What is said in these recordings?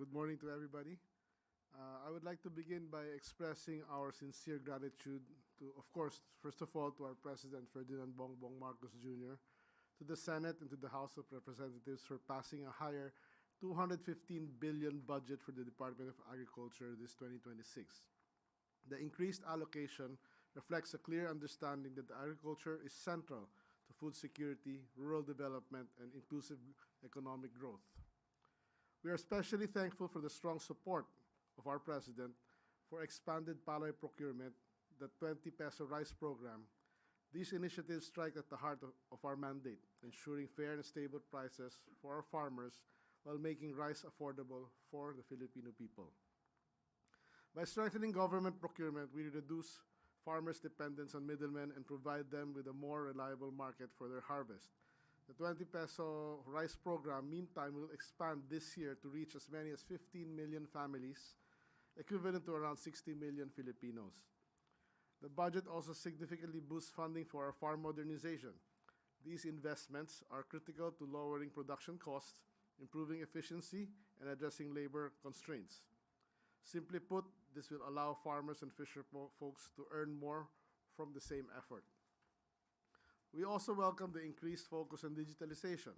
Good morning to everybody. I would like to begin by expressing our sincere gratitude to, of course, first of all, to our President Ferdinand Bongbong Marcos Jr., to the Senate and to the House of Representatives for passing a higher 215 billion budget for the Department of Agriculture this 2026. The increased allocation reflects a clear understanding that agriculture is central to food security, rural development, and inclusive economic growth. We are especially thankful for the strong support of our President for expanded palay procurement, the 20 peso rice program. These initiatives strike at the heart of our mandate, ensuring fair and stable prices for our farmers while making rice affordable for the Filipino people. By strengthening government procurement, we reduce farmers' dependence on middlemen and provide them with a more reliable market for their harvest. The 20 peso rice program, meantime, will expand this year to reach as many as 15 million families, equivalent to around 60 million Filipinos. The budget also significantly boosts funding for our farm modernization. These investments are critical to lowering production costs, improving efficiency, and addressing labor constraints. Simply put, this will allow farmers and fisher folks to earn more from the same effort. We also welcome the increased focus on digitalization.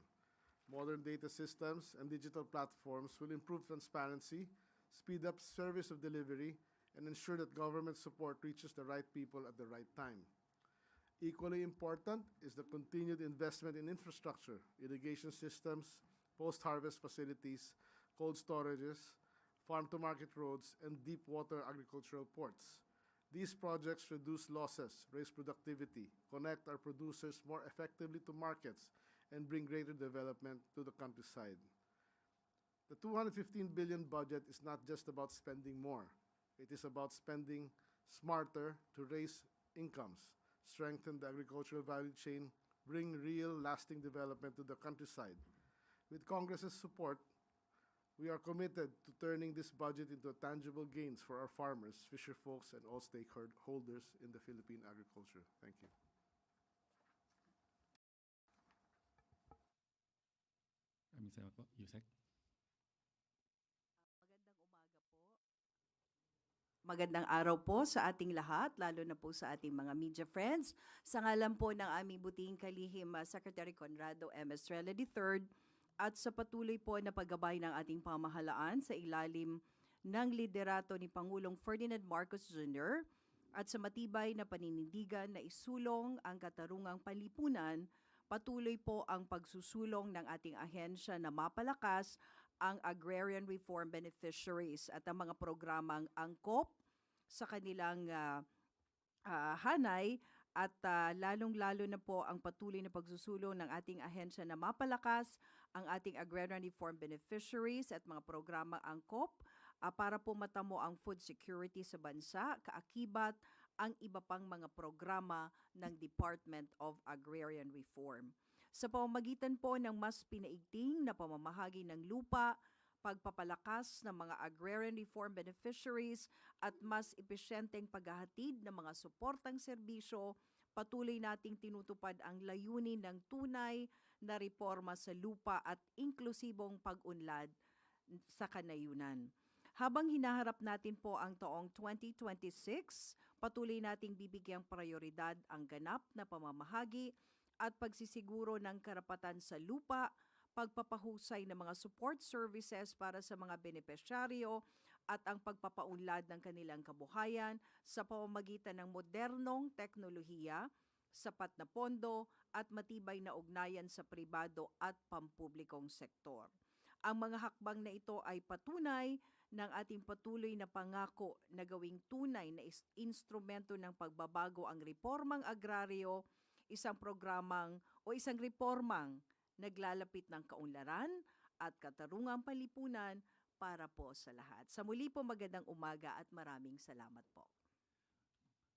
Modern data systems and digital platforms will improve transparency, speed up service of delivery, and ensure that government support reaches the right people at the right time. Equally important is the continued investment in infrastructure, irrigation systems, post-harvest facilities, cold storages, farm-to-market roads, and deep water agricultural ports. These projects reduce losses, raise productivity, connect our producers more effectively to markets, and bring greater development to the countryside. The 215 billion budget is not just about spending more. It is about spending smarter to raise incomes, strengthen the agricultural value chain, bring real lasting development to the countryside. With Congress's support, we are committed to turning this budget into tangible gains for our farmers, fisher folks, and all stakeholders in the Philippine agriculture. Thank you. Salamat po, Yusek. Magandang umaga po. Magandang araw po sa ating lahat, lalo na po sa ating mga media friends. Sa ngalan po ng aming butihing kalihim, Secretary Conrado M. Estrella III, at sa patuloy po na paggabay ng ating pamahalaan sa ilalim ng liderato ni Pangulong Ferdinand Marcos Jr. at sa matibay na paninindigan na isulong ang katarungang panlipunan, patuloy po ang pagsusulong ng ating ahensya na mapalakas ang agrarian reform beneficiaries at ang mga programang angkop sa kanilang hanay at lalong-lalo na po ang patuloy na pagsusulong ng ating ahensya na mapalakas ang ating agrarian reform beneficiaries at mga programang angkop para po matamo ang food security sa bansa, kaakibat ang iba pang mga programa ng Department of Agrarian Reform. Sa pamamagitan po ng mas pinaigting na pamamahagi ng lupa, pagpapalakas ng mga agrarian reform beneficiaries at mas epesyenteng paghahatid ng mga suportang serbisyo, patuloy nating tinutupad ang layunin ng tunay na reforma sa lupa at inklusibong pag-unlad sa kanayunan. Habang hinaharap natin po ang taong 2026, patuloy nating bibigyang prioridad ang ganap na pamamahagi at pagsisiguro ng karapatan sa lupa, pagpapahusay ng mga support services para sa mga benepisyaryo at ang pagpapaunlad ng kanilang kabuhayan sa pamamagitan ng modernong teknolohiya, sapat na pondo at matibay na ugnayan sa pribado at pampublikong sektor. Ang mga hakbang na ito ay patunay ng ating patuloy na pangako na gawing tunay na instrumento ng pagbabago ang reformang agraryo, isang reformang naglalapit ng kaunlaran at katarungang panlipunan para po sa lahat. Sa muli po, magandang umaga at maraming salamat po.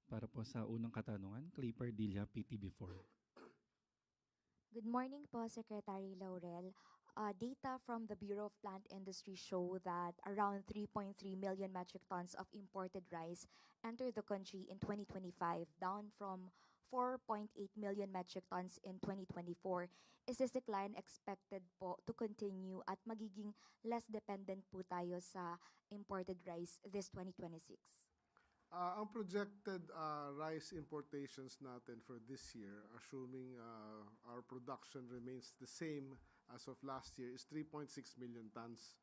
Para po sa unang katanungan, Clay Pardilla, PTB4. Good morning po, Secretary Laurel. Data from the Bureau of Plant Industry show that around 3.3 million metric tons of imported rice entered the country in 2025, down from 4.8 million metric tons in 2024. Is this decline expected po to continue at magiging less dependent po tayo sa imported rice this 2026? Ang projected rice importations natin for this year, assuming our production remains the same as of last year, is 3.6 million tons.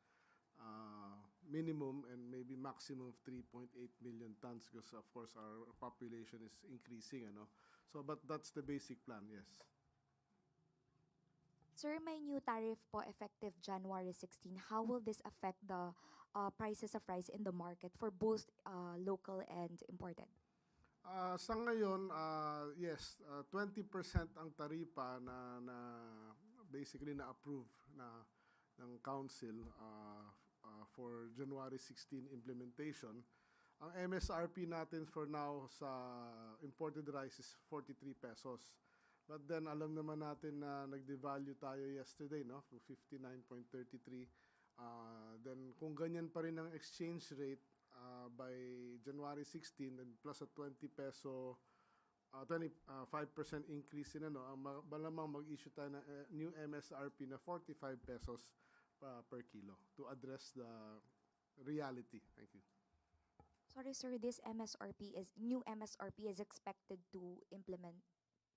Minimum and maybe maximum of 3.8 million tons because of course our population is increasing, So, but that's the basic plan, yes. Sir, may new tariff po effective January 16. How will this affect the prices of rice in the market for both local and imported? Sa ngayon, yes, 20% ang taripa na basically na-approve ng council for January 16 implementation. Ang MSRP natin for now sa imported rice is 43 pesos. But then alam naman natin na nag-devalue tayo yesterday, no, to 59.33. Then kung ganyan pa rin ang exchange rate by January 16 and plus a 20 peso 25% increase in malamang mag-issue tayo ng new MSRP na 45 pesos per kilo to address the reality. Thank you. Sorry, sir, this new MSRP is expected to implement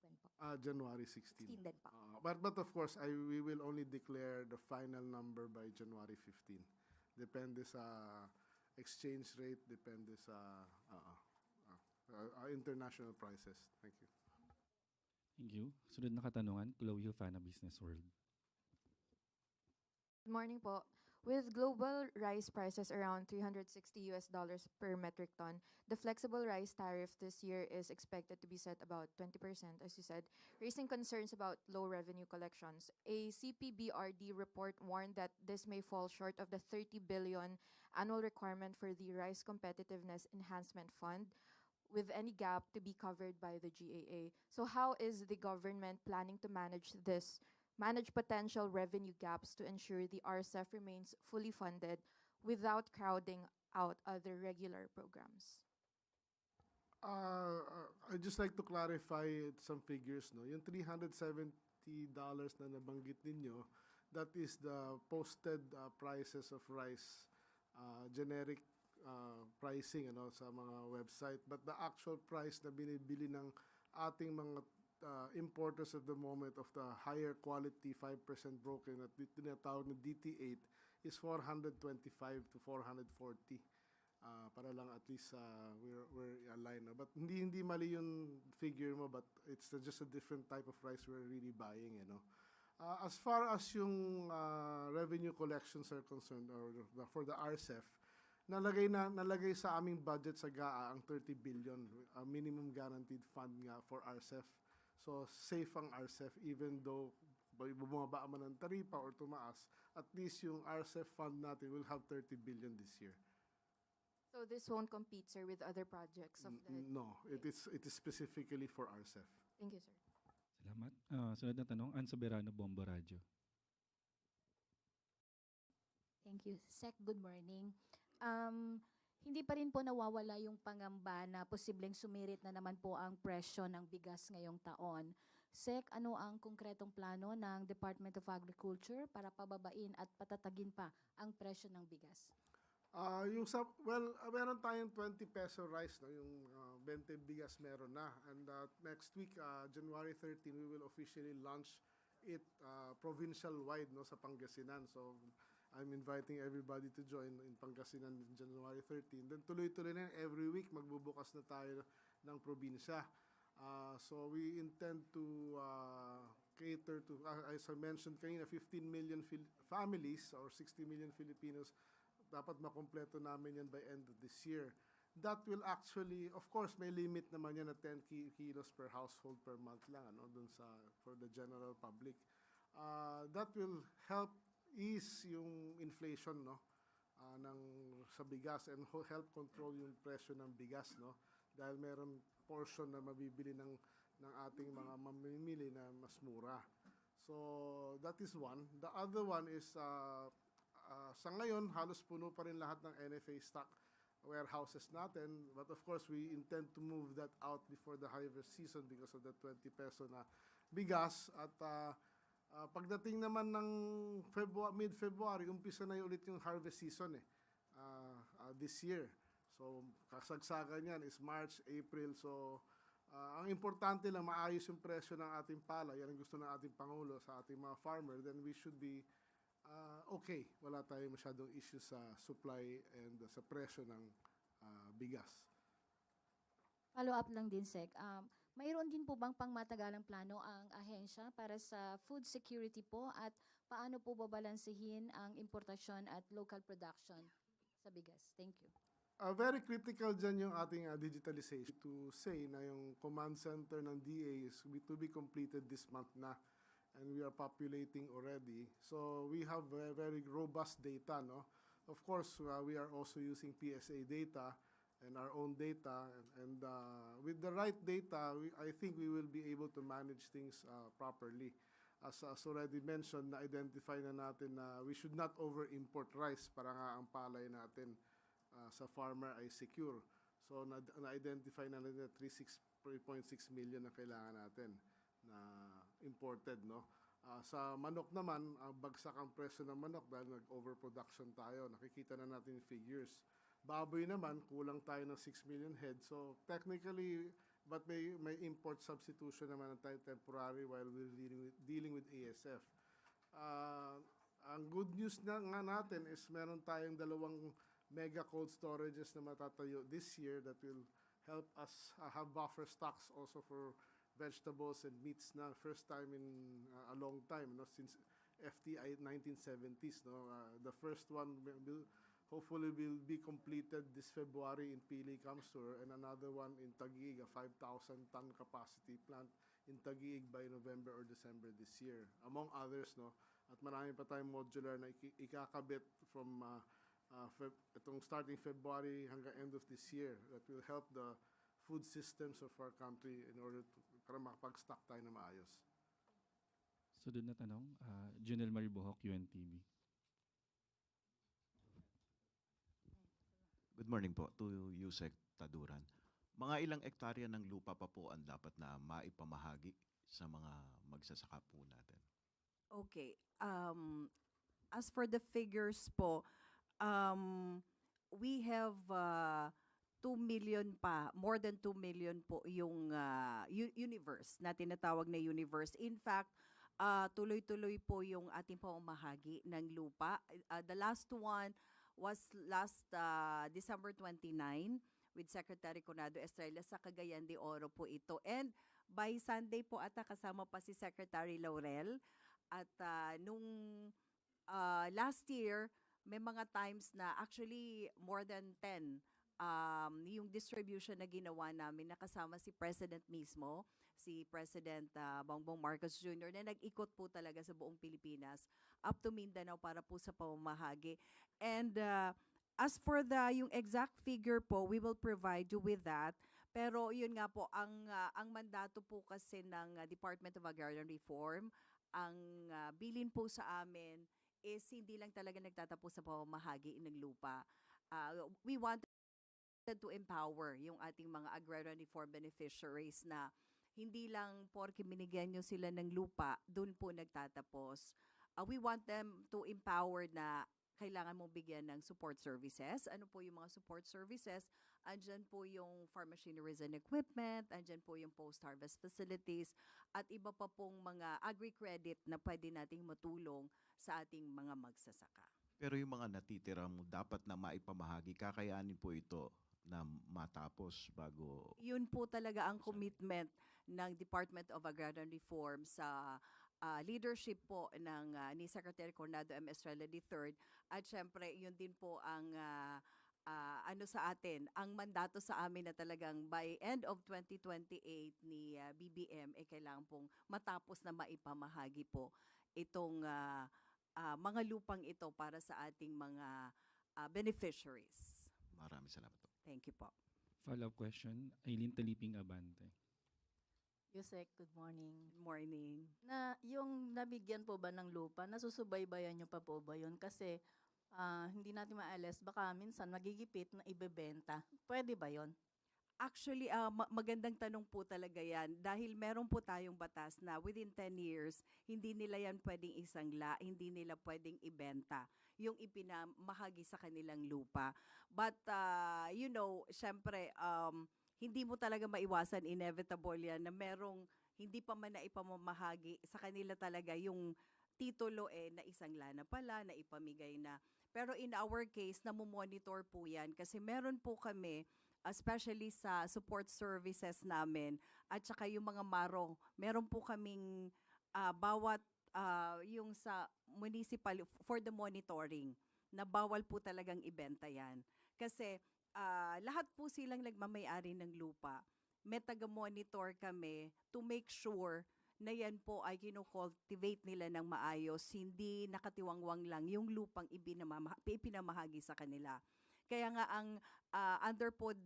when po? January 16. 16 din po. But of course, we will only declare the final number by January 15. Depende sa exchange rate, depende sa international prices. Thank you. Thank you. Sunod na katanungan, Chloe Hufana, Business World. Good morning po. With global rice prices around $360 per metric ton, the flexible rice tariff this year is expected to be set about 20%, as you said, raising concerns about low revenue collections. A CPBRD report warned that this may fall short of the 30 billion annual requirement for the Rice Competitiveness Enhancement Fund, with any gap to be covered by the GAA. So how is the government planning to manage potential revenue gaps to ensure the RCEF remains fully funded without crowding out other regular programs? I'd just like to clarify some figures. No? Yung $370 na nabanggit ninyo, that is the posted prices of rice, generic pricing sa mga website. But the actual price na binibili ng ating mga importers at the moment of the higher quality 5% broken at tinatawag na DT8 is 425 to 440 para lang at least we're aligned. But hindi mali yung figure mo, but it's just a different type of rice we're really buying. As far as yung revenue collections are concerned, or for the RCEF, nalagay sa aming budget sa GAA ang 30 billion, minimum guaranteed fund nga for RCEF. So, safe ang RCEF even though bumaba man ng taripa or tumaas, at least yung RCEF fund natin will have 30 billion this year. So this won't compete, sir, with other projects of the... No, it is specifically for RCEF. Thank you, sir. Salamat. Sunod na tanong, Ann Soberano, Bombo Radio. Thank you. Sec, good morning. Hindi pa rin po nawawala yung pangamba na posibleng sumirit na naman po ang presyo ng bigas ngayong taon. Sec, ano ang konkretong plano ng Department of Agriculture para pababain at patatagin pa ang presyo ng bigas? Meron tayong 20 peso rice, no? Yung 20 bigas meron na. And next week, January 13, we will officially launch it provincial-wide, no, sa Pangasinan. So, I'm inviting everybody to join in Pangasinan January 13. Then tuloy-tuloy na every week magbubukas na tayo ng probinsya. So we intend to cater to, as I mentioned kanina, 15 million families or 60 million Filipinos. Dapat makompleto namin yan by end of this year. That will actually, of course, may limit naman yan na 10 kilos per household per month lang, dun for the general public. That will help ease yung inflation, sa bigas, and help control yung presyo ng bigas, dahil meron portion na mabibili ng ating mga mamimili na mas mura. So that is one. The other one is sa ngayon halos puno pa rin lahat ng NFA stock warehouses natin. But of course, we intend to move that out before the harvest season because of the 20 peso na bigas. At pagdating naman ng mid-February, umpisa na ulit yung harvest season this year. So, kasagsagan yan is March, April. So, ang importante lang, maayos yung presyo ng ating palay. Yan ang gusto ng ating Pangulo sa ating mga farmer. Then we should be okay. Wala tayong masyadong issue sa supply and sa presyo ng bigas. Follow-up lang din, Sec. Mayroon din po bang pangmatagalang plano ang ahensya para sa food security po at paano po babalansehin ang importasyon at local production sa bigas? Thank you. Very critical dyan yung ating digitalization. To say na yung command center ng DA is to be completed this month na, and we are populating already. So we have very robust data, no? Of course, we are also using PSA data and our own data, and with the right data, I think we will be able to manage things properly. As already mentioned, na-identify na natin na we should not over-import rice para nga ang palay natin sa farmer ay secure. So, na-identify na natin na 3.6 million na kailangan natin na imported, no? Sa manok naman, bagsak ang presyo ng manok dahil nag-overproduction tayo. Nakikita na natin yung figures. Baboy naman, kulang tayo ng 6 million heads. So, technically, but may import substitution naman na tayo temporary while we're dealing with ASF. Ang good news na nga natin is meron tayong 2 mega cold storages na matatayo this year that will help us have buffer stocks also for vegetables and meats na first time in a long time, no, since FTI 1970s, no. The first one will hopefully be completed this February in Pili Kamsur, and another one in Taguig, a 5,000 ton capacity plant in Taguig by November or December this year, among others, no. At marami pa tayong modular na ikakabit from itong starting February hanggang end of this year that will help the food systems of our country in order to para makapag-stock tayo na maayos. Sunod na tanong, Junel Maribohok, UNTV. Good morning po to Yusek Taduran. Mga ilang ektarya ng lupa pa po ang dapat na maipamahagi sa mga magsasaka po natin? Okay. As for the figures po, we have 2 million pa, more than 2 million po yung universe na tinatawag na universe. In fact, tuloy-tuloy po yung ating pamamahagi ng lupa. The last one was last December 29 with Secretary Conado Estrella sa Cagayan de Oro po ito. And by Sunday po ata kasama pa si Secretary Laurel. At nung last year, may mga times na actually more than 10 yung distribution na ginawa namin nakasama si President mismo, si President Bongbong Marcos Jr. na nag-ikot po talaga sa buong Pilipinas up to Mindanao para po sa pamamahagi. And as for yung exact figure po, we will provide you with that. Pero yun nga po, ang mandato po kasi ng Department of Agrarian Reform, ang bilin po sa amin is hindi lang talaga nagtatapos sa pamamahagi ng lupa. We wanted to empower yung ating mga agrarian reform beneficiaries na hindi lang porke binigyan nyo sila ng lupa, doon po nagtatapos. We want them to empower na kailangan mong bigyan ng support services. Ano po yung mga support services? Andyan po yung farm machineries and equipment, andyan po yung post-harvest facilities, at iba pa pong mga agri-credit na pwede nating matulong sa ating mga magsasaka. Pero yung mga natitira mo, dapat na maipamahagi, kakayanin po ito na matapos bago... Yun po talaga ang commitment ng Department of Agrarian Reform sa leadership po ng ni Secretary Conado M. Estrella III. At syempre, yun din po ang ano sa atin, ang mandato sa amin na talagang by end of 2028 ni BBM, kailangan pong matapos na maipamahagi po itong mga lupang ito para sa ating mga beneficiaries. Maraming salamat po. Thank you po. Follow-up question, Aileen Taliping Abante. Yusek, good morning. Good morning. Na yung nabigyan po ba ng lupa, nasusubaybayan nyo pa po ba yun? Kasi Hindi natin maalis, baka minsan magigipit na ibebenta. Pwede ba yon? Actually, magandang tanong po talaga yan. Dahil meron po tayong batas na within 10 years, hindi nila yan pwedeng isangla, hindi nila pwedeng ibenta yung ipinamahagi sa kanilang lupa. But, syempre, hindi mo talaga maiwasan, inevitable yan, na merong hindi pa man na ipamamahagi sa kanila talaga yung titulo na isangla na pala, na ipamigay na. Pero in our case, namomonitor po yan kasi meron po kami especially sa support services namin at saka yung mga maro. Meron po kaming bawat yung sa municipal for the monitoring na bawal po talagang ibenta yan. Kasi lahat po silang nagmamayari ng lupa. May taga-monitor kami to make sure na yan po ay kino-cultivate nila ng maayos, hindi nakatiwangwang lang yung lupang ipinamahagi sa kanila. Kaya nga ang under po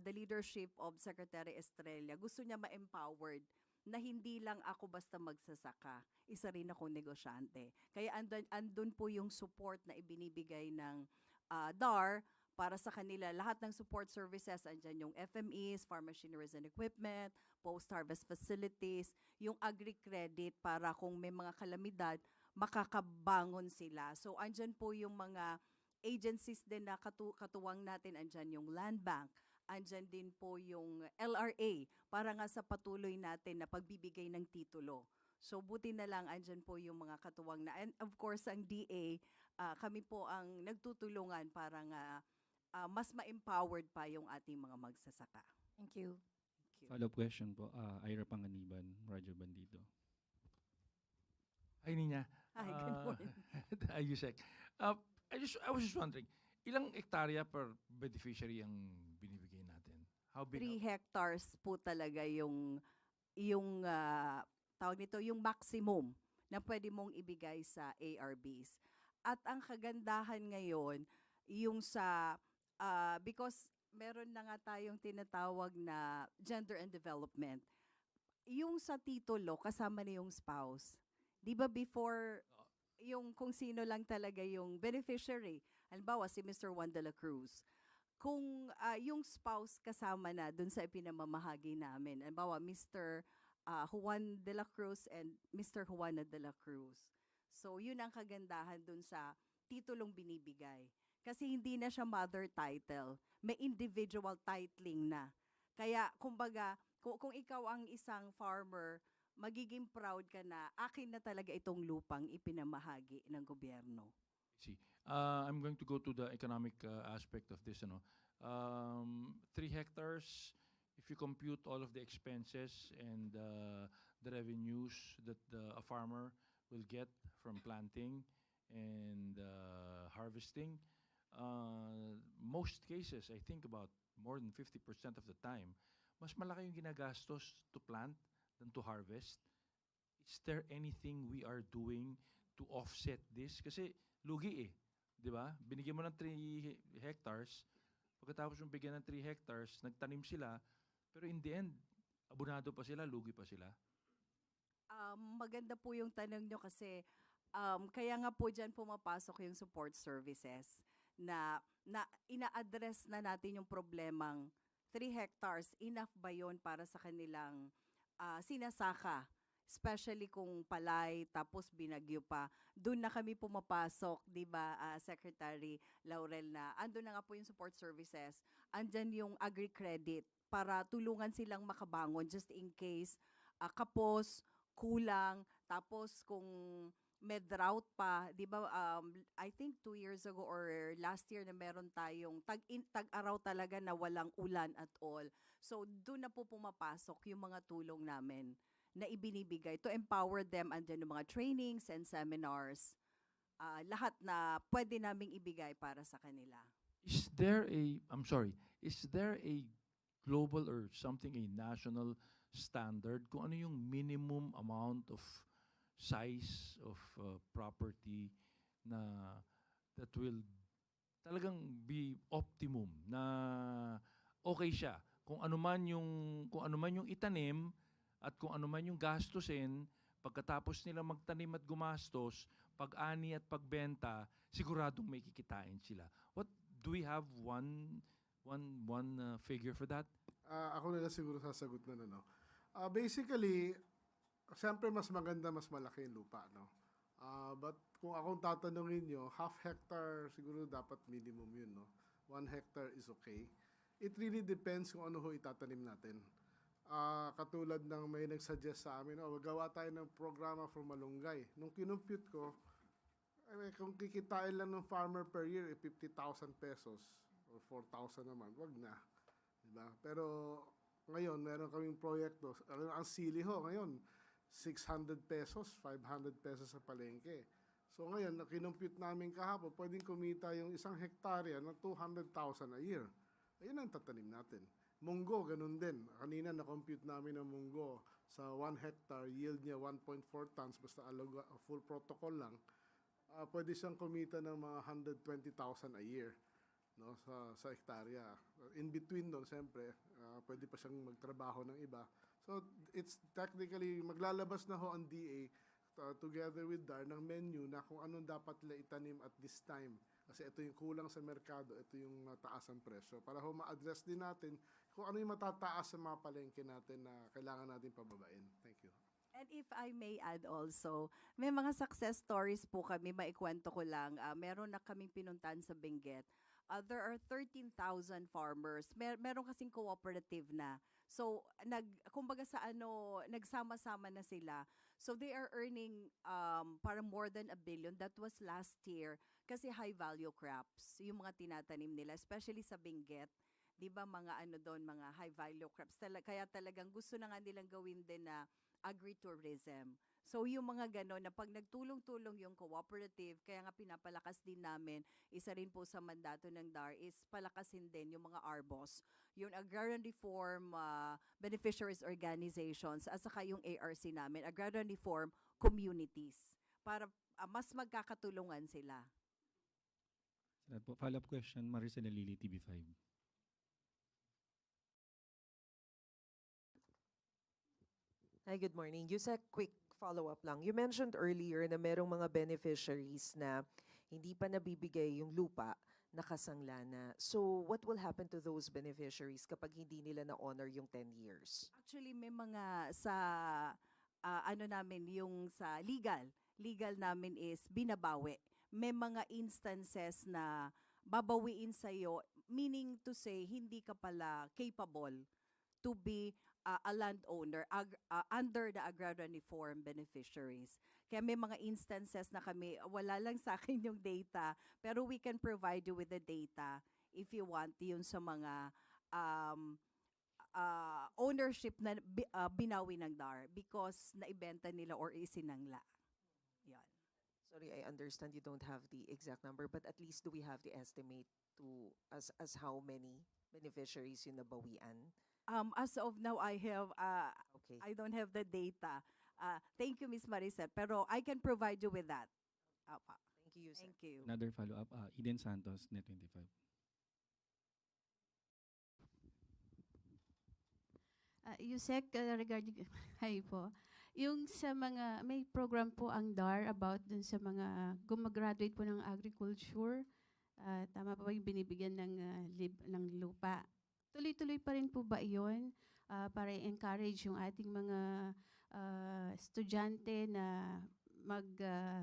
the leadership of Secretary Estrella, gusto niya ma-empowered na hindi lang ako basta magsasaka, isa rin akong negosyante. Kaya andun po yung support na ibinibigay ng DAR para sa kanila. Lahat ng support services, andyan yung FMEs, Farm Machineries and Equipment, Post-Harvest Facilities, yung agri-credit para kung may mga kalamidad, makakabangon sila. So andyan po yung mga agencies din na katuwang natin, andyan yung Land Bank, andyan din po yung LRA para nga sa patuloy natin na pagbibigay ng titulo. So buti na lang andyan po yung mga katuwang na, and of course ang DA, kami po ang nagtutulungan para nga mas ma-empowered pa yung ating mga magsasaka. Thank you. Thank you. Follow-up question po, Ira Panganiban, Radyo Bandido. Hi, Nina. Hi, good morning. Hi, Yusek. I was just wondering, ilang hektarya per beneficiary ang binibigay natin? How big? 3 hectares po talaga yung tawag nito, yung maximum na pwede mong ibigay sa ARBs. At ang kagandahan ngayon, yung sa, because meron na nga tayong tinatawag na gender and development, yung sa titulo, kasama na yung spouse. Di ba before, yung kung sino lang talaga yung beneficiary, halimbawa si Mr. Juan de la Cruz, kung yung spouse kasama na dun sa ipinamamahagi namin, halimbawa Mr. Juan de la Cruz and Mr. Juana de la Cruz. So yun ang kagandahan dun sa titulong binibigay. Kasi hindi na siya mother title, may individual titling na. Kaya kumbaga, kung ikaw ang isang farmer, magiging proud ka na akin na talaga itong lupang ipinamahagi ng gobyerno. See, I'm going to go to the economic aspect of this. 3 hectares, if you compute all of the expenses and the revenues that a farmer will get from planting and harvesting, most cases, I think about more than 50% of the time, mas malaki yung ginagastos to plant than to harvest. Is there anything we are doing to offset this? Kasi lugi di ba? Binigyan mo ng 3 hectares, pagkatapos yung bigyan ng 3 hectares, nagtanim sila, pero in the end, abunado pa sila, lugi pa sila. Maganda po yung tanong nyo kasi kaya nga po dyan pumapasok yung support services na ina-address na natin yung problemang 3 hectares, enough ba yun para sa kanilang sinasaka, especially kung palay tapos binagyo pa. Doon na kami pumapasok, 'di ba, Secretary Laurel, na andun na nga po yung support services. Andyan yung agri-credit para tulungan silang makabangon just in case kapos, kulang, tapos kung may drought pa, 'di ba, I think 2 years ago or last year na meron tayong tag-araw talaga na walang ulan at all. So doon na po pumapasok yung mga tulong namin na ibinibigay to empower them, and yung mga trainings and seminars, lahat na pwede naming ibigay para sa kanila. Is there a global or something, a national standard kung ano yung minimum amount of size of property na that will talagang be optimum, na okay siya kung ano man yung itanim at kung ano man yung gastusin, pagkatapos nila magtanim at gumastos, pag-ani at pagbenta, siguradong may kikitain sila. What do we have one figure for that? Ako nila siguro sasagot na, no? Basically, siyempre mas maganda, mas malaki yung lupa, no? But kung akong tatanungin nyo, half hectare siguro dapat minimum yun, no? 1 hectare is okay. It really depends kung ano ho itatanim natin. Katulad ng may nagsuggest sa amin, gawa tayo ng programa for malunggay. Nung kinumpute ko, kung kikitain lang ng farmer per year, 50,000 pesos or 4,000 naman, wag na. Diba? Pero ngayon, meron kaming proyekto. Ang sili ho, ngayon, 600 pesos, 500 pesos sa palengke. So ngayon, kinumpute namin kahapon, pwedeng kumita yung 1 hektarya ng 200,000 a year. Ayun ang tatanim natin. Munggo, ganun din. Kanina na-compute namin ang munggo. Sa 1 hectare, yield niya 1.4 tons, basta full protocol lang. Pwede siyang kumita ng mga 120,000 a year, no, sa hektarya. In between doon, siyempre, pwede pa siyang magtrabaho ng iba. So, it's technically, maglalabas na ho ang DA together with DAR ng menu na kung anong dapat nila itanim at this time. Kasi ito yung kulang sa merkado, ito yung taas ang presyo. Para ho ma-address din natin kung ano yung matataas sa mga palengke natin na kailangan natin pababain. Thank you. And if I may add also, may mga success stories po kami, maikwento ko lang. Meron na kaming pinuntahan sa Benguet. There are 13,000 farmers. Meron kasing cooperative na. So, kumbaga sa nagsama-sama na sila. So, they are earning para more than 1 billion. That was last year. Kasi high value crops, yung mga tinatanim nila, especially sa Benguet. 'Di ba mga doon, mga high value crops. Kaya talagang gusto na nga nilang gawin din na agritourism. So yung mga gano'n na pag nagtulong-tulong yung cooperative, kaya nga pinapalakas din namin, isa rin po sa mandato ng DAR is palakasin din yung mga ARBOS, yung Agrarian Reform Beneficiaries Organizations, at saka yung ARC namin, Agrarian Reform Communities, para mas magkakatulungan sila. Follow-up question, Maricel Lili, TV5. Hi, good morning. Just a quick follow-up lang. You mentioned earlier na merong mga beneficiaries na hindi pa nabibigay yung lupa, nakasangla na. So, what will happen to those beneficiaries kapag hindi nila na-honor yung 10 years? Actually, may mga sa namin, yung sa legal namin is binabawi. May mga instances na babawiin sa'yo, meaning to say, hindi ka pala capable to be a landowner under the Agrarian Reform Beneficiaries. Kaya may mga instances na kami, wala lang sa akin yung data, pero we can provide you with the data if you want, yun sa mga ownership na binawi ng DAR because naibenta nila or isinangla. Yan. Sorry, I understand you don't have the exact number, but at least do we have the estimate to as how many beneficiaries yung nabawian? As of now, I don't have the data. Thank you, Ms. Maricel. Pero I can provide you with that. Thank you, Yusek. Thank you. Another follow-up, Eden Santos, Net25. Yusek, regarding, hi po. Yung sa mga, may program po ang DAR about dun sa mga gumagraduate po ng agriculture. Tama pa ba yung binibigyan ng lupa? Tuloy-tuloy pa rin po ba iyon para i-encourage yung ating mga estudyante na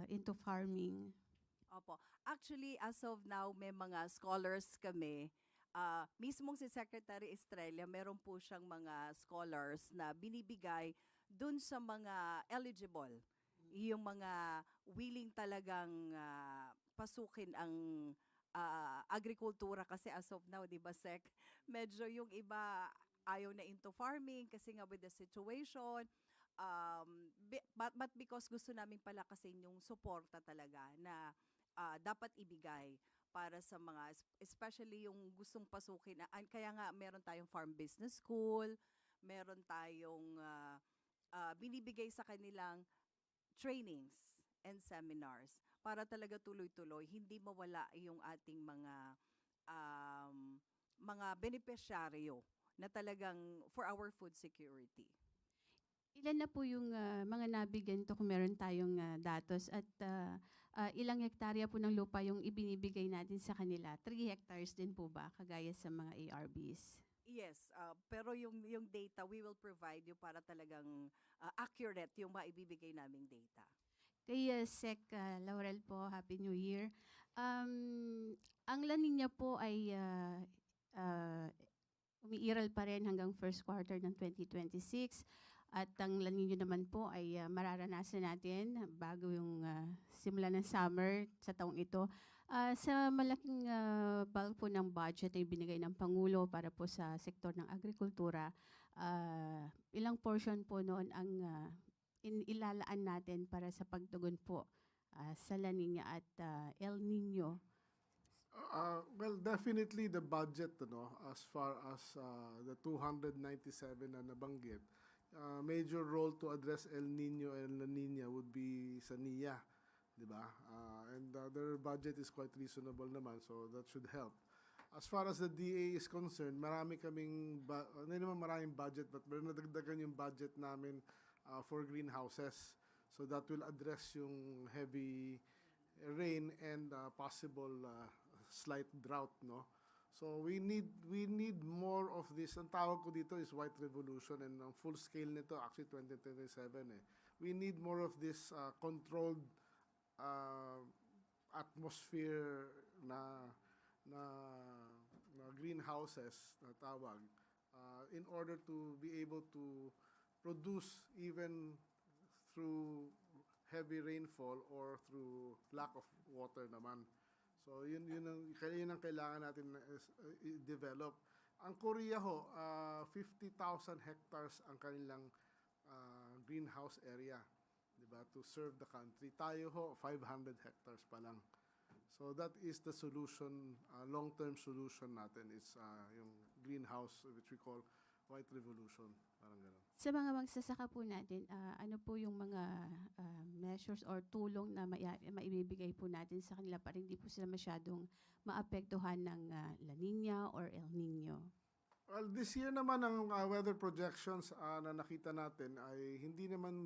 into farming? Opo. Actually, as of now, may mga scholars kami. Mismong si Secretary Estrella, meron po siyang mga scholars na binibigay dun sa mga eligible. Yung mga willing talagang pasukin ang agrikultura kasi as of now, di ba, Sec, medyo yung iba ayaw na into farming kasi nga with the situation. But because gusto namin palakasin yung suporta talaga na dapat ibigay para sa mga, especially yung gustong pasukin. Kaya nga meron tayong farm business school, meron tayong binibigay sa kanilang trainings and seminars para talaga tuloy-tuloy, hindi mawala yung ating mga beneficiaryo na talagang for our food security. Ilan na po yung mga nabigyan to kung meron tayong datos at ilang hektarya po ng lupa yung ibinibigay natin sa kanila? 3 hectares din po ba, kagaya sa mga ARBs? Yes, pero yung data, we will provide you para talagang accurate yung maibibigay naming data. Kay Sec Laurel po, Happy New Year. Ang La Nina po ay umiiral pa rin hanggang first quarter ng 2026. At ang La Nina naman po ay mararanasan natin bago yung simula ng summer sa taong ito. Sa malaking bulk po ng budget ay binigay ng Pangulo para po sa sektor ng agrikultura, ilang portion po noon ang ilalaan natin para sa pagtugon po sa La Nina at El Nino. Well, definitely the budget, as far as the 297 na nabanggit, major role to address El Nino and La Nina would be sa NIA, di ba? And their budget is quite reasonable naman, so that should help. As far as the DA is concerned, marami kaming, hindi naman maraming budget, but meron nadagdagan yung budget namin for greenhouses. So that will address yung heavy rain and possible slight drought, no? So we need more of this. Ang tawag ko dito is white revolution, and ang full scale nito actually 2027 eh. We need more of this controlled atmosphere na greenhouses na tawag in order to be able to produce even through heavy rainfall or through lack of water naman. So yun ang kailangan natin i-develop. Ang Korea ho, 50,000 hectares ang kanilang greenhouse area, 'di ba, to serve the country. Tayo ho, 500 hectares pa lang. So that is the solution, long-term solution natin is yung greenhouse, which we call white revolution, parang gano'n. Sa mga magsasaka po natin, ano po yung mga measures or tulong na maibibigay po natin sa kanila para hindi po sila masyadong maapektuhan ng La Nina or El Nino? Well, this year naman ang weather projections na nakita natin ay hindi naman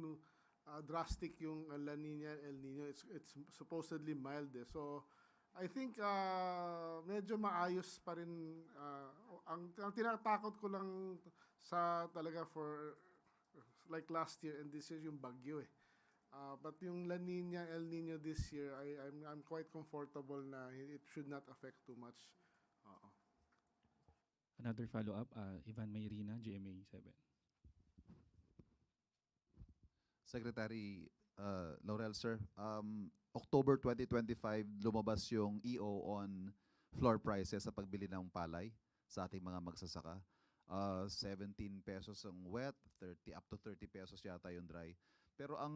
drastic yung La Nina and El Nino. It's supposedly mild eh. So I think medyo maayos pa rin. Ang tinatakot ko lang sa talaga for like last year and this year yung bagyo eh. But yung La Nina, El Nino this year, I'm quite comfortable na it should not affect too much. Another follow-up, Ivan Mayrina, GMA 7. Secretary Laurel, sir, October 2025, lumabas yung EO on floor prices sa pagbili ng palay sa ating mga magsasaka. 17 pesos ang wet, 30 up to 30 pesos yata yung dry. Pero ang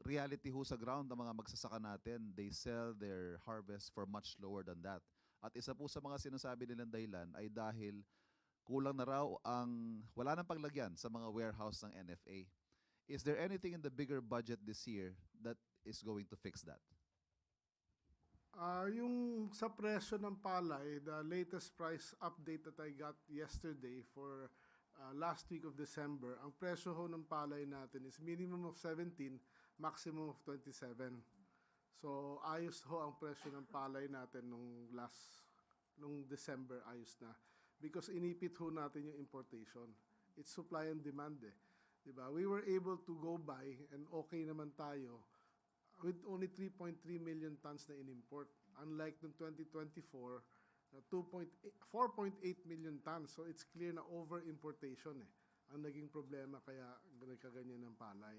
reality ho sa ground ng mga magsasaka natin, they sell their harvest for much lower than that. At isa po sa mga sinasabi nilang dahilan ay dahil kulang na raw wala nang paglagyan sa mga warehouse ng NFA. Is there anything in the bigger budget this year that is going to fix that? Yung sa presyo ng palay, the latest price update that I got yesterday for last week of December, ang presyo ho ng palay natin is minimum of 17, maximum of 27. So ayos ho ang presyo ng palay natin nung December, ayos na. Because inipit ho natin yung importation. It's supply and demand eh. Diba? We were able to go by and okay naman tayo with only 3.3 million tons na in-import. Unlike noong 2024, 4.8 million tons. So it's clear na over-importation eh. Ang naging problema kaya nagkaganyan ng palay.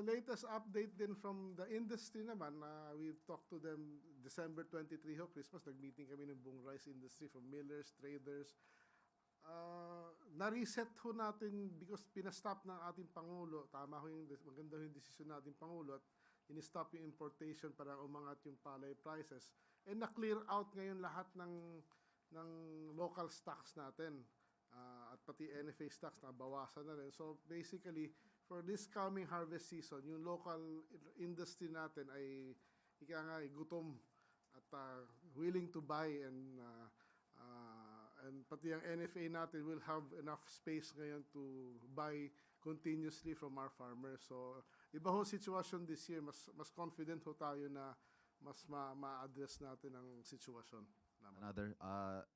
Latest update din from the industry naman, we've talked to them December 23 ho, Christmas, nag-meeting kami ng buong rice industry from millers, traders. Na-reset ho natin because pinastop ng ating Pangulo, tama ho yung maganda ho yung desisyon natin Pangulo at in-stop yung importation para umangat yung palay prices. And na-clear out ngayon lahat ng local stocks natin. At pati NFA stocks na bawasan na rin. So basically, for this coming harvest season, yung local industry natin ay gutom at willing to buy and pati ang NFA natin will have enough space ngayon to buy continuously from our farmers. So iba ho sitwasyon this year, mas confident ho tayo na mas ma-address natin ang sitwasyon. Another,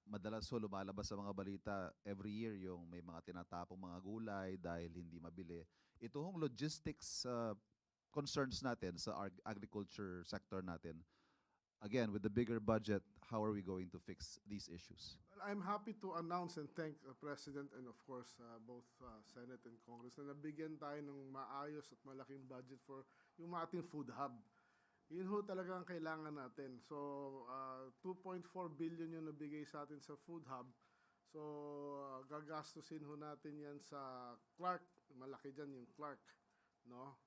madalas ho lumalabas sa mga balita every year yung may mga tinatapong mga gulay dahil hindi mabili. Ito hong logistics concerns natin sa agriculture sector natin. Again, with the bigger budget, how are we going to fix these issues? Well, I'm happy to announce and thank the President and of course both Senate and Congress na nabigyan tayo ng maayos at malaking budget for yung ating food hub. Yun ho talaga ang kailangan natin. So, 2.4 billion yung nabigay sa atin sa food hub. So, gagastusin ho natin yan sa Clark. Malaki dyan yung Clark. No?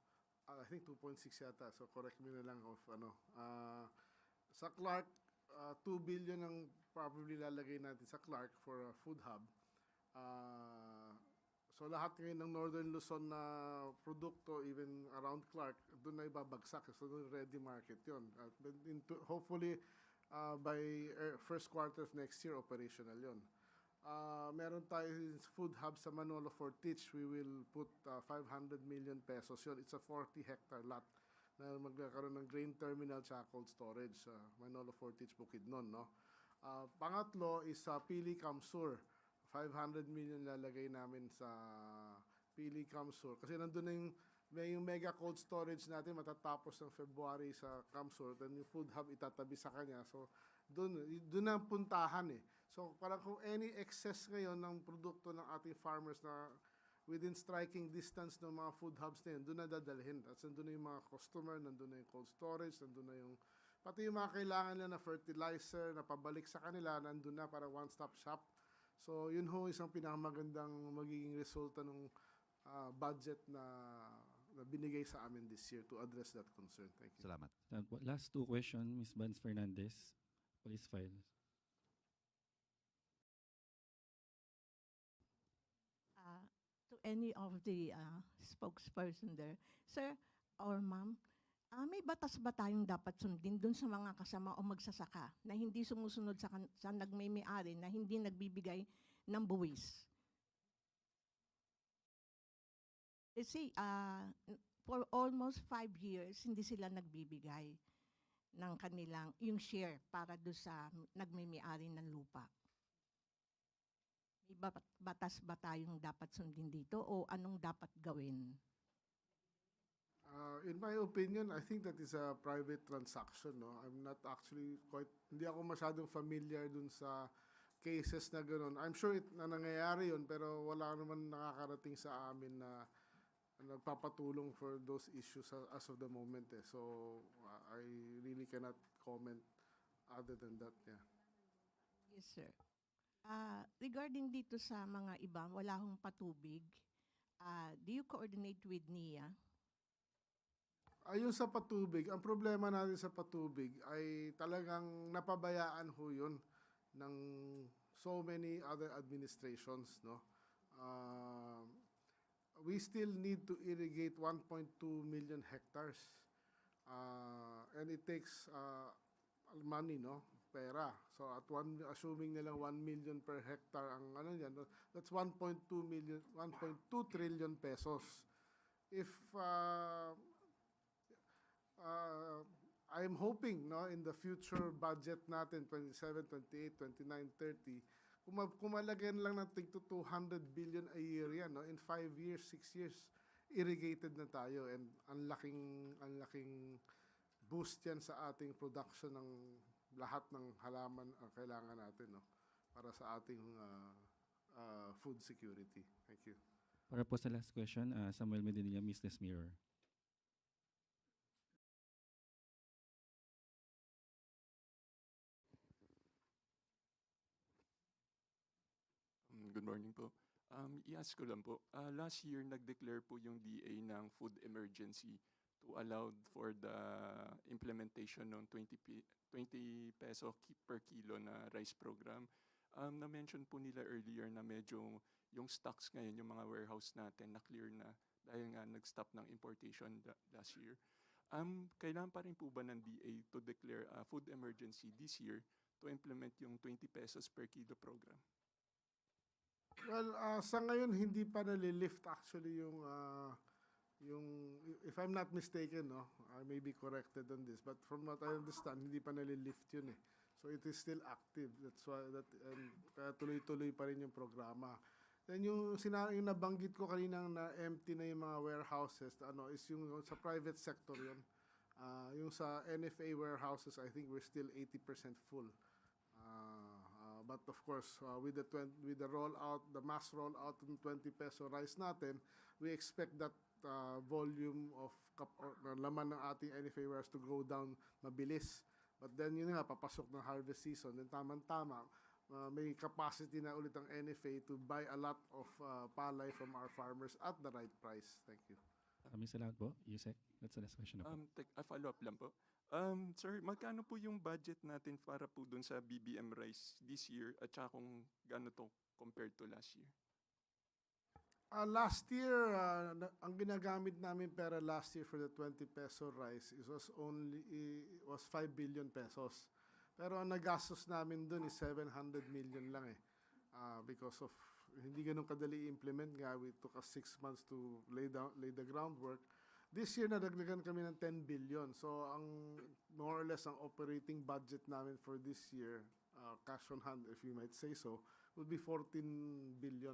I think 2.6 yata. So, correct me na lang of ano. Sa Clark, 2 billion ang probably lalagay natin sa Clark for a food hub. So lahat ngayon ng Northern Luzon na produkto, even around Clark, doon na ibabagsak. So doon ready market yun. Hopefully, by first quarter of next year, operational yun. Meron tayo food hub sa Manolo Fortich. We will put 500 million pesos yun. It's a 40-hectare lot na magkakaroon ng grain terminal at cold storage. Manolo Fortich, Bukidnon. No? Pangatlo is Pili Kamsur. 500 million lalagay namin sa Pili Kamsur. Kasi nandun na yung mega cold storage natin matatapos ng February sa Kamsur. Then yung food hub itatabi sa kanya. So, doon ang puntahan eh. So, parang kung any excess ngayon ng produkto ng ating farmers na within striking distance ng mga food hubs na yun, doon na dadalhin. At nandun na yung mga customer, nandun na yung cold storage, nandun na yung pati yung mga kailangan nila na fertilizer na pabalik sa kanila, nandun na para one-stop shop. So, yun ho isang pinakamagandang magiging resulta ng budget na binigay sa amin this year to address that concern. Thank you. Salamat. Last two questions, Ms. Vance Fernandez, police file. To any of the spokesperson there, sir or ma'am, may batas ba tayong dapat sundin dun sa mga kasama o magsasaka na hindi sumusunod sa nagmay-ari na hindi nagbibigay ng buwis? Kasi for almost 5 years, hindi sila nagbibigay ng kanilang, yung share para doon sa nagmay-ari ng lupa. May batas ba tayong dapat sundin dito o anong dapat gawin? In my opinion, I think that is a private transaction. No? I'm not actually hindi ako masyadong familiar dun sa cases na gano'n. I'm sure na nangyayari yun, pero wala naman nakakarating sa amin na nagpapatulong for those issues as of the moment. Eh. So, I really cannot comment other than that. Yeah. Yes, sir. Regarding dito sa mga iba, wala hong patubig, do you coordinate with NIA? Ayun sa patubig, ang problema natin sa patubig ay talagang napabayaan ho yun ng so many other administrations. No? We still need to irrigate 1.2 million hectares. And it takes money, no? Pera. So at assuming nilang 1 million per hectare ang ano yan, that's 1.2 trillion pesos. If I'm hoping no in the future budget natin 27, 28, 29, 30 kumalagyan lang ng tig to 200 billion a year yan no in 5 years, 6 years irrigated na tayo and ang laking boost yan sa ating production ng lahat ng halaman ang kailangan natin no para sa ating food security. Thank you. Para po sa last question, Samuel Medinilla, Business Mirror. Good morning po. I-ask ko lang po, last year nag-declare po yung DA ng food emergency to allow for the implementation ng 20 peso per kilo na rice program. Na-mention po nila earlier na medyo yung stocks ngayon, yung mga warehouse natin na clear na dahil nga nag-stop ng importation last year. Kailangan pa rin po ba ng DA to declare a food emergency this year to implement yung 20 pesos per kilo program? Well, sa ngayon hindi pa nalilift actually if I'm not mistaken, no, I may be corrected on this, but from what I understand, hindi pa nalilift yun eh. So it is still active. That's why kaya tuloy-tuloy pa rin yung programa. Then yung nabanggit ko kanina na empty na yung mga warehouses, is yung sa private sector yun. Yung sa NFA warehouses, I think we're still 80% full. But of course, with the rollout, the mass rollout ng 20 peso rice natin, we expect that volume of laman ng ating NFA warehouse to go down mabilis. But then yun nga, papasok ng harvest season. Then tamang-tama, may capacity na ulit ang NFA to buy a lot of palay from our farmers at the right price. Thank you. Maraming salamat po, Yusek. That's the last question na po. Follow up lang po. Sir, magkano po yung budget natin para po dun sa BBM rice this year at saka kung gaano to compared to last year? Last year, ang ginagamit namin pera last year for the 20 peso rice was 5 billion pesos. Pero ang nagastos namin dun is 700 million lang eh. Because of hindi ganun kadali i-implement nga, we took us 6 months to lay the groundwork. This year, nadagdagan kami ng 10 billion. So, more or less, ang operating budget namin for this year, cash on hand, if you might say so, will be 14 billion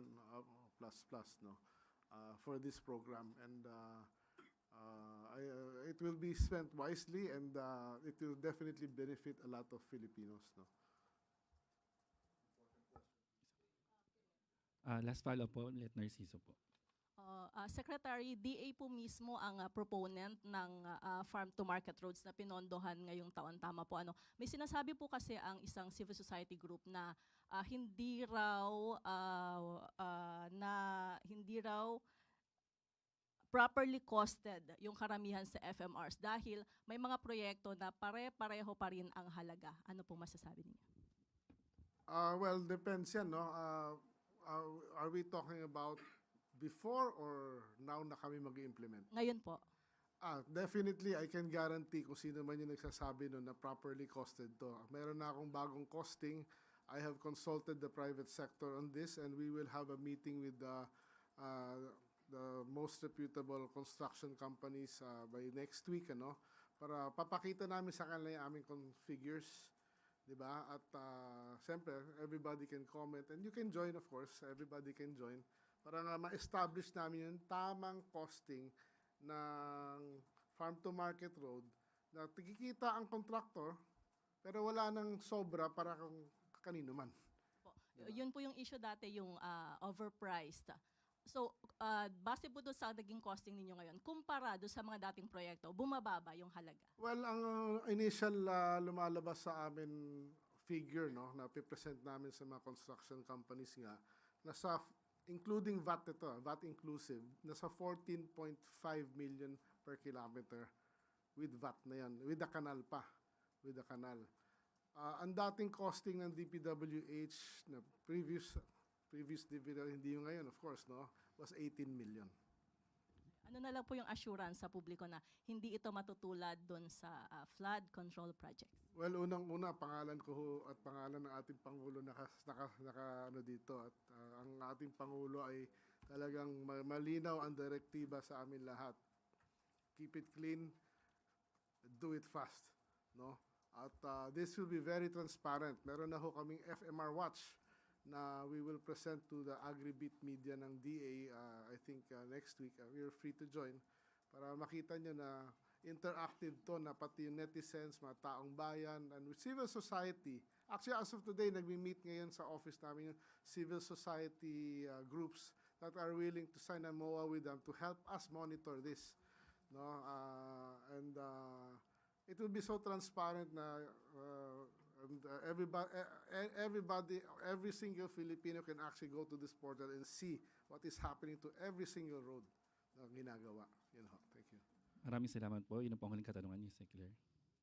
plus, no, for this program. And it will be spent wisely, and it will definitely benefit a lot of Filipinos, no. Last follow-up po, Let Narciso po. Secretary, DA po mismo ang proponent ng farm-to-market roads na pinondohan ngayong taon. Tama po. May sinasabi po kasi ang isang civil society group na hindi raw properly costed yung karamihan sa FMRs dahil may mga proyekto na pare-pareho pa rin ang halaga. Ano po masasabi niyo? Well, depends yan, no? Are we talking about before or now na kami mag-implement? Ngayon po. Definitely, I can guarantee kung sino man yung nagsasabi nun na properly costed to. Meron na akong bagong costing. I have consulted the private sector on this, and we will have a meeting with the most reputable construction companies by next week, para papakita namin sa kanila yung aming figures, di ba? At siyempre, everybody can comment, and you can join, of course. Everybody can join. Para nga ma-establish namin yung tamang costing ng farm-to-market road na tigikita ang contractor pero wala nang sobra para kung kanino man. Diba? Yun po yung issue dati, yung overpriced. So, base po doon sa naging costing ninyo ngayon, kumpara doon sa mga dating proyekto, bumababa yung halaga? Well, ang initial lumalabas sa amin figure, no, na pipresent namin sa mga construction companies nga, nasa including VAT ito, VAT inclusive, nasa 14.5 million per kilometer with VAT na yan, with the canal pa, with the canal. Ang dating costing ng DPWH na previous dividend, hindi yung ngayon, of course, no, was 18 million. Ano na lang po yung assurance sa publiko na hindi ito matutulad doon sa flood control projects? Well, unang-una, pangalan ko at pangalan ng ating Pangulo naka dito. At ang ating Pangulo ay talagang malinaw ang direktiba sa amin lahat. Keep it clean, do it fast. No? At this will be very transparent. Meron na ho kaming FMR Watch na we will present to the Agribit media ng DA, I think next week. You're free to join para makita nyo na interactive to, na pati yung netizens, mga taong bayan, and with civil society. Actually, as of today, nagmi-meet ngayon sa office namin yung civil society groups that are willing to sign a MOA with them to help us monitor this. No? And it will be so transparent na everybody, every single Filipino can actually go to this portal and see what is happening to every single road na ginagawa. Thank you. Maraming salamat po. Yun ang panghuling katanungan niyo, Sir Claire.